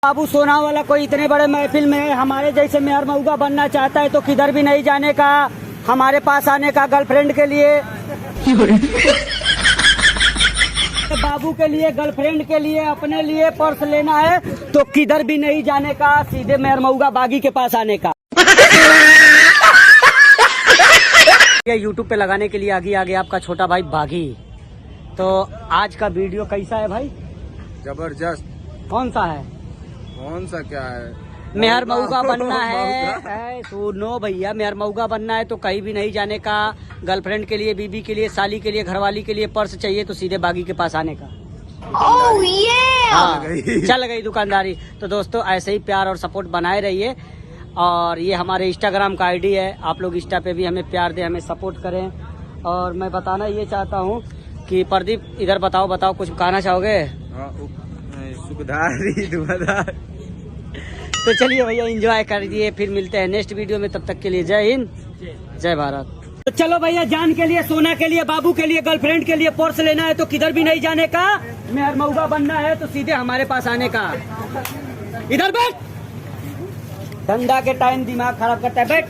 बाबू सोना वाला कोई इतने बड़े महफिल में हमारे जैसे मेहर मऊगा बनना चाहता है तो किधर भी नहीं जाने का, हमारे पास आने का गर्लफ्रेंड के लिए। बाबू के लिए, गर्लफ्रेंड के लिए, अपने लिए पर्स लेना है तो किधर भी नहीं जाने का, सीधे मेहर मऊगा बागी के पास आने का। ये यूट्यूब पे लगाने के लिए आगे आगे आपका छोटा भाई बागी। तो आज का वीडियो कैसा है भाई? जबरदस्त। कौन सा है? कौन सा क्या है? मेहर मऊगा बनना है। सुनो भैया, मेहर मऊगा बनना है तो कहीं भी नहीं जाने का, गर्लफ्रेंड के लिए, बीबी के लिए, साली के लिए, घरवाली के लिए पर्स चाहिए तो सीधे बागी के पास आने का। Oh, yeah! हाँ, चल गई दुकानदारी। तो दोस्तों ऐसे ही प्यार और सपोर्ट बनाए रहिए। और ये हमारे इंस्टाग्राम का आईडी है, आप लोग इंस्टा पे भी हमें प्यार दें, हमें सपोर्ट करें। और मैं बताना ये चाहता हूँ कि प्रदीप इधर बताओ कुछ कहना चाहोगे? सुखधारी दुआधार। तो चलिए भैया एंजॉय कर दिए, फिर मिलते हैं नेक्स्ट वीडियो में। तब तक के लिए जय हिंद, जय भारत। तो चलो भैया, जान के लिए, सोना के लिए, बाबू के लिए, गर्लफ्रेंड के लिए पर्स लेना है तो किधर भी नहीं जाने का, मेहर मऊगा बनना है तो सीधे हमारे पास आने का। इधर बैठ, धंधा के टाइम दिमाग खराब करता है। बैठ।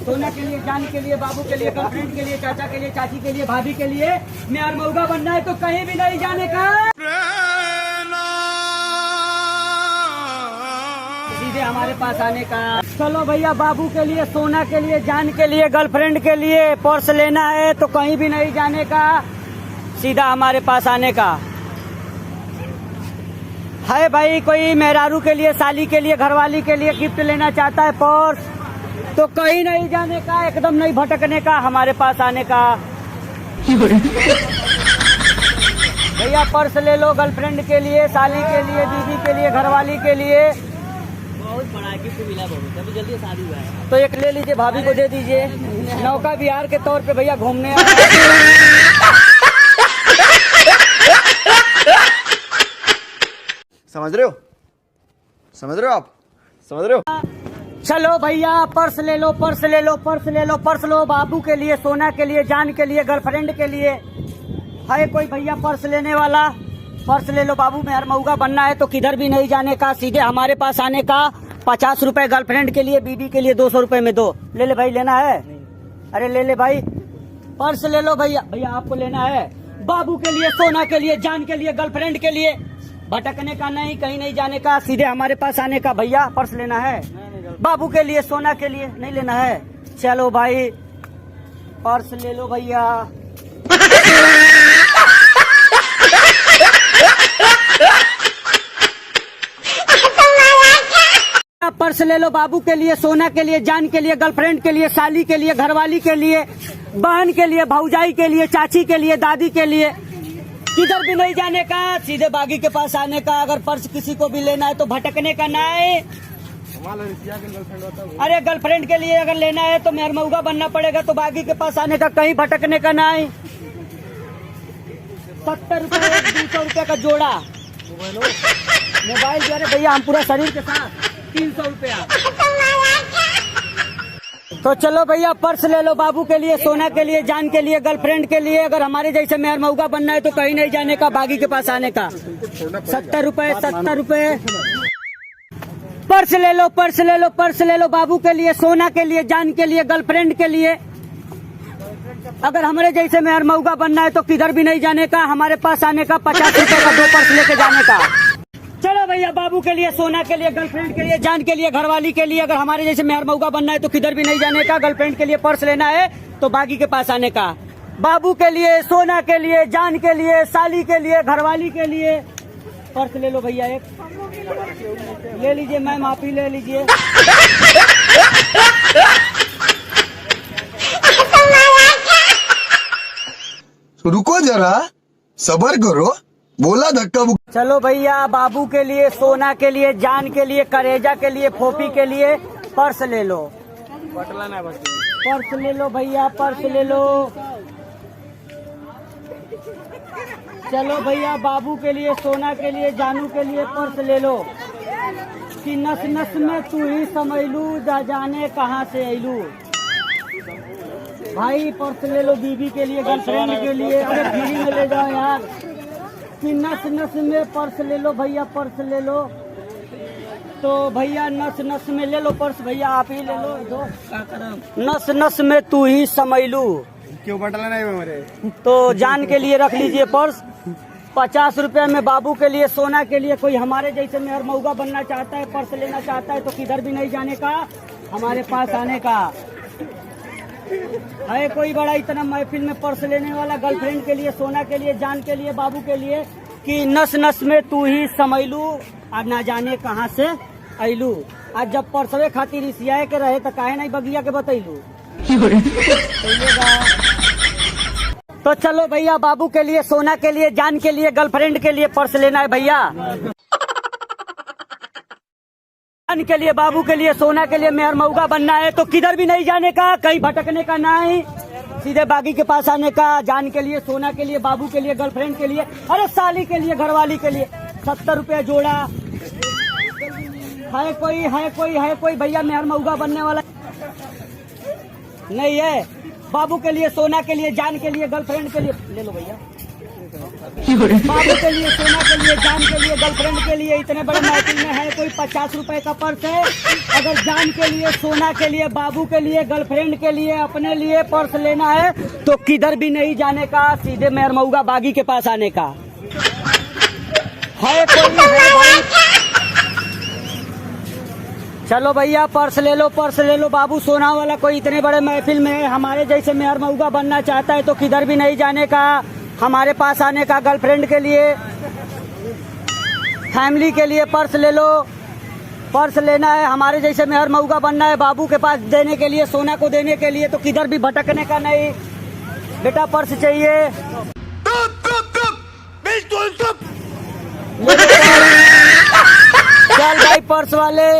सोना के लिए, जान के लिए, बाबू के लिए, गर्लफ्रेंड के लिए, चाचा के लिए, चाची के लिए, भाभी के लिए मेहर मऊगा बनना है तो कहीं भी नहीं जाने का, सीधे हमारे पास आने का। चलो भैया, बाबू के लिए, सोना के लिए, जान के लिए, गर्लफ्रेंड के लिए पर्स लेना है तो कहीं भी नहीं जाने का, सीधा हमारे पास आने का। है भाई कोई मेहरारू के लिए, साली के लिए, घरवाली के लिए गिफ्ट लेना चाहता है पर्स तो कहीं नहीं जाने का, एकदम नहीं भटकने का, हमारे पास आने का। भैया पर्स ले लो, गर्लफ्रेंड के लिए, साली के लिए, दीदी के लिए, घरवाली के लिए। बहुत बड़ा गिफ्ट मिला, बहुत अभी जल्दी शादी हुआ है तो एक ले लीजिए, भाभी को दे दीजिए। नौका बिहार के तौर पे भैया घूमने समझ रहे हो? समझ रहे हो आप? समझ रहे हो? चलो भैया, पर्स ले लो, पर्स ले लो, पर्स ले लो, पर्स लो। बाबू के लिए, सोना के लिए, जान के लिए, गर्लफ्रेंड के लिए। है कोई भैया पर्स लेने वाला? पर्स ले लो। बाबू मेहर मऊगा बनना है तो किधर भी नहीं जाने का, सीधे हमारे पास आने का। 50 रुपए गर्लफ्रेंड के लिए, बीबी के लिए 200 रुपए में दो। ले ले भाई, लेना है? अरे ले ले भाई, पर्स ले लो भैया। भैया आपको लेना है? बाबू के लिए, सोना के लिए, जान के लिए, गर्लफ्रेंड के लिए, भटकने का नहीं, कहीं नहीं जाने का, सीधे हमारे पास आने का। भैया पर्स लेना है? बाबू के लिए, सोना के लिए नहीं लेना है? चलो भाई पर्स ले लो भैया। पर्स ले लो, बाबू के लिए, सोना के लिए, जान के लिए, गर्लफ्रेंड के लिए, साली के लिए, घरवाली के लिए, बहन के लिए, भौजाई के लिए, चाची के लिए, दादी के लिए, किधर भी नहीं जाने का, सीधे बागी के पास आने का। अगर पर्स किसी को भी लेना है तो भटकने का नहीं। अरे गर्लफ्रेंड के लिए अगर लेना है तो मेहर मऊगा बनना पड़ेगा तो बागी के पास आने का, कहीं भटकने का नहीं। 70 रुपए 200 रुपए का जोड़ा मोबाइल जो है भैया, हम पूरा शरीर के साथ 300 रुपया। तो चलो भैया पर्स ले लो, बाबू के लिए, सोना के लिए, जान के लिए, गर्लफ्रेंड के लिए। अगर हमारे जैसे मेहर मऊगा बनना है तो कहीं नहीं जाने का, बागी के पास आने का। 70 रुपए 70 रुपए। पर्स ले लो, पर्स ले लो, पर्स ले लो, बाबू के लिए, सोना के लिए, जान के लिए, गर्लफ्रेंड के लिए। अगर हमारे जैसे मेहर मऊगा बनना है तो किधर भी नहीं जाने का, हमारे पास आने का। 50 रुपए का 2 पर्स लेके जाने का। चलो भैया, बाबू के लिए, सोना के लिए, गर्लफ्रेंड के लिए, जान के लिए, घरवाली के लिए। अगर हमारे जैसे मेहर मऊगा बनना है तो किधर भी नहीं जाने का, गर्लफ्रेंड के लिए पर्स लेना है तो बागी के पास आने का। बाबू के लिए, सोना के लिए, जान के लिए, साली के लिए, घरवाली के लिए पर्स ले लो भैया। एक ले लीजिए मैम, आप ही ले लीजिए। रुको जरा, सबर करो, बोला धक्का मुक्की। चलो भैया, बाबू के लिए, सोना के लिए, जान के लिए, करेजा के लिए, फोफी के लिए पर्स ले लो। पर्स ले लो भैया, पर्स ले लो। चलो भैया, बाबू के लिए, सोना के लिए, जानू के लिए पर्स ले लो। कि नस नस में तू ही समझलू, जा जाने कहाँ से अयलू। भाई पर्स ले लो, बीबी के लिए, गर्लफ्रेंड के लिए। अरे फ्री में ले जाओ यार। कि नस नस में पर्स ले लो भैया, पर्स ले लो। तो भैया नस नस में ले लो पर्स, भैया आप ही ले लो दो। नस नस में तू ही समैलू, क्यों बटला नहीं हमारे? तो जान के लिए रख लीजिए पर्स। 50 रुपए में बाबू के लिए, सोना के लिए। कोई हमारे जैसे मेहर मऊगा बनना चाहता है, पर्स लेना चाहता है तो किधर भी नहीं जाने का, हमारे पास आने का है। कोई बड़ा इतना महफिल में पर्स लेने वाला, गर्लफ्रेंड के लिए, सोना के लिए, जान के लिए, बाबू के लिए, कि नस नस में तू ही समैलू और ना जाने कहाँ से अइलू। आज जब परसवे खातिर इसियाए के रहे तो काहे नहीं बगिया के बतैलू। तो चलो भैया, बाबू के लिए, सोना के लिए, जान के लिए, गर्लफ्रेंड के लिए पर्स लेना है भैया। जान के लिए, बाबू के लिए, सोना के लिए मेहर मऊगा बनना है तो किधर भी नहीं जाने का, कहीं भटकने का नहीं, सीधे बागी के पास आने का। जान के लिए, सोना के लिए, बाबू के लिए, गर्लफ्रेंड के लिए, अरे साली के लिए, घरवाली के लिए। 70 रुपए जोड़ा। है कोई भैया मेहर मऊगा बनने वाला नहीं है? बाबू के लिए, सोना के लिए, जान के लिए, गर्लफ्रेंड के लिए ले लो भैया। बाबू के लिए, सोना के लिए, जान के लिए, गर्लफ्रेंड के लिए इतने बड़े महफिल में है कोई 50 रुपए का पर्स है। अगर जान के लिए, सोना के लिए, बाबू के लिए, गर्लफ्रेंड के लिए, अपने लिए पर्स लेना है तो किधर भी नहीं जाने का, सीधे मेहर मऊगा बागी के पास आने का। है कोई भाई? चलो भैया पर्स ले लो, पर्स ले लो। बाबू सोना वाला कोई इतने बड़े महफिल में है, हमारे जैसे मेहर मऊगा बनना चाहता है तो किधर भी नहीं जाने का, हमारे पास आने का। गर्लफ्रेंड के लिए, फैमिली के लिए पर्स ले लो। पर्स लेना है, हमारे जैसे मेहर मऊगा बनना है, बाबू के पास देने के लिए, सोना को देने के लिए, तो किधर भी भटकने का नहीं बेटा, पर्स चाहिए। चल भाई पर्स वाले,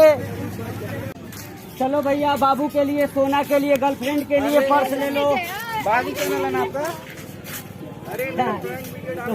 चलो भैया, बाबू के लिए, सोना के लिए, गर्लफ्रेंड के लिए पर्स ले लो। बागी चैनल है ना आपका? तो